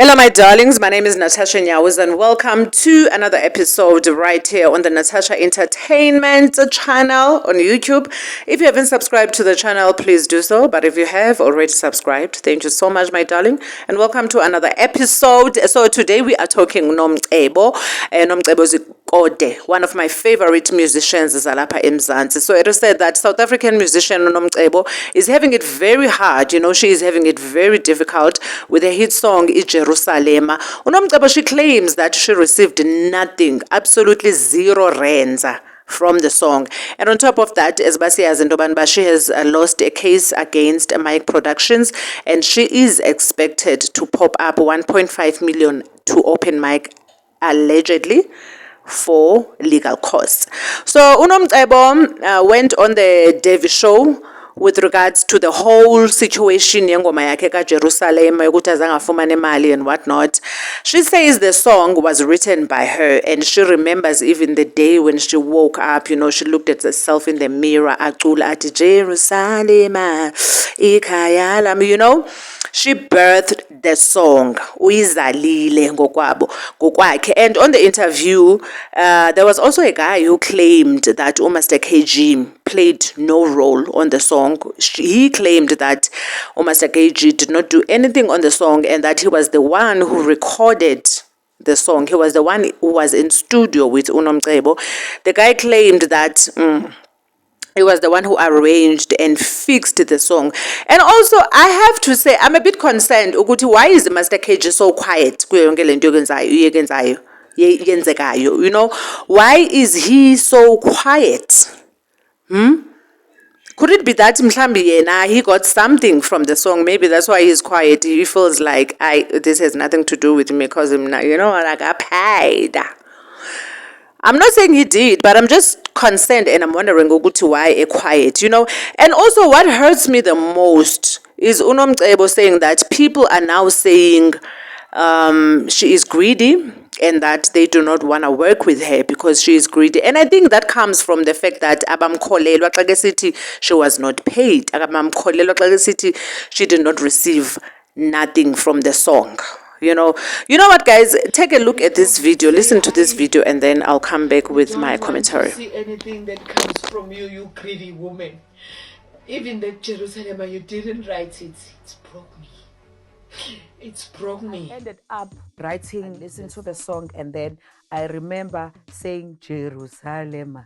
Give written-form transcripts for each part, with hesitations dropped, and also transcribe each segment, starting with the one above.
Hello, my darlings. My name is Natasha Nyawuz, and welcome to another episode right here on the Natasha Entertainment channel on YouTube. If you haven't subscribed to the channel, please do so. But if you have already subscribed, thank you so much, my darling, and welcome to another episode. So today we are talking Nomcebo. Nomcebo Zikode, one of my favorite musicians is Alapa Mzansi. So it is said that South African musician Nomcebo is having it very hard. She is having it very difficult with a hit song, Jerusalema. Unomcebo, she claims that she received nothing, absolutely zero rands from the song. And on top of that, as Basi Azindobanba, she has lost a case against Mike Productions, and she is expected to pop up 1.5 million to open mic, allegedly, for legal costs. So Unomcebo went on the Davy Show with regards to the whole situation yengoma yakhe kaJerusalema yokuthi azange afumane imali and whatnot. She says the song was written by her, and she remembers even the day when she woke up. She looked at herself in the mirror, acula ati Jerusalema ikhaya lami. She birthed the song uyizalile ngokwakhe. And on the interview, there was also a guy who claimed that Master KG played no role on the song. He claimed that Master KG did not do anything on the song, and that he was the one who recorded the song. He was the one who was in studio with Unomcebo. The guy claimed that he was the one who arranged and fixed the song. And also, I have to say, I'm a bit concerned. Ukuthi, why is Master KG so quiet? Why is he so quiet? Could it be that mhlambi yena he got something from the song? Maybe that's why he's quiet. He feels like this has nothing to do with me because like I paid. I'm not saying he did, but I'm just concerned, and I'm wondering why a quiet, And also, what hurts me the most is Unomcebo saying that people are now saying she is greedy and that they do not want to work with her because she is greedy. And I think that comes from the fact that abamkholelwa xa kesithi she was not paid. Abamkholelwa xa kesithi she did not receive nothing from the song. You know what, guys? Take a look at this video, listen to this video, and then I'll come back with my commentary. I don't want to see anything that comes from you, you greedy woman. Even that Jerusalem, you didn't write it. It's broke me. It's broke me. I ended up writing, listen to the song, and then I remember saying Jerusalem,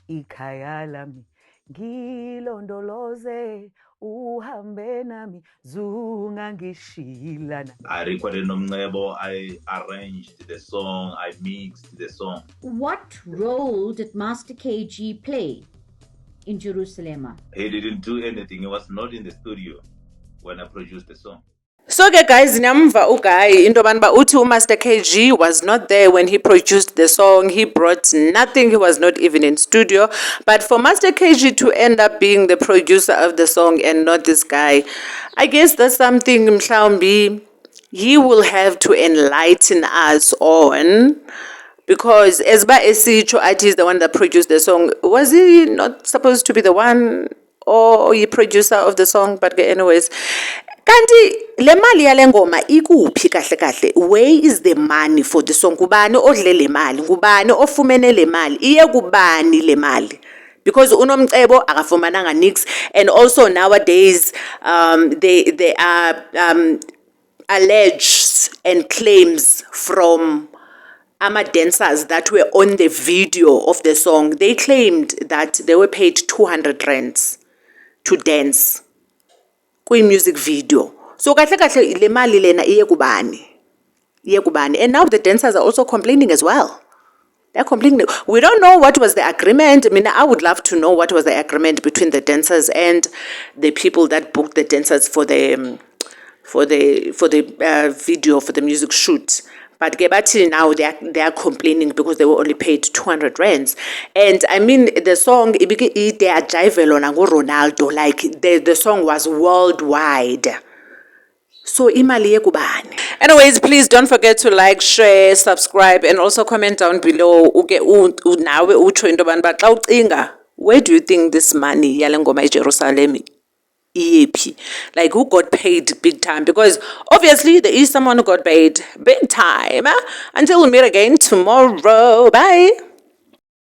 ikhaya lami, ngilondoloze uhambe nami zungangishilana. I recorded Nomcebo, I arranged the song, I mixed the song. What role did Master KG play in Jerusalem? He didn't do anything. He was not in the studio when I produced the song. So guys, nyamva ugai into banba uthi Master KG was not there when he produced the song. He brought nothing. He was not even in studio. But for Master KG to end up being the producer of the song and not this guy, I guess that's something mhlawumbi he will have to enlighten us on. Because Esba Esicho is the one that produced the song. Was he not supposed to be the one or the producer of the song? But anyways, kanti le mali yale ngoma ikuphi kahle kahle? Where is the money for the song? Kubani odle le mali? Kubani ofumene le mali? Iye kubani le mali? Because Unomcebo akafumananga nix, and also nowadays they are alleged and claims from dancers that were on the video of the song. They claimed that they were paid 200 rands to dance kwi music video. So kahle kahle le mali lena iye kubani? And now the dancers are also complaining as well. They're complaining. We don't know what was the agreement. I mean, I would love to know what was the agreement between the dancers and the people that booked the dancers for the video, for the music shoot. But Gebati now they are complaining because they were only paid 200 rands. And I mean, the song they are jivelo nango Ronaldo, like the song was worldwide. So imali yekubani. Anyways, please don't forget to like, share, subscribe, and also comment down below. Where do you think this money yale ngoma Jerusalem iyephi, like who got paid big time, because obviously there is someone who got paid big time. Until we meet again tomorrow, bye.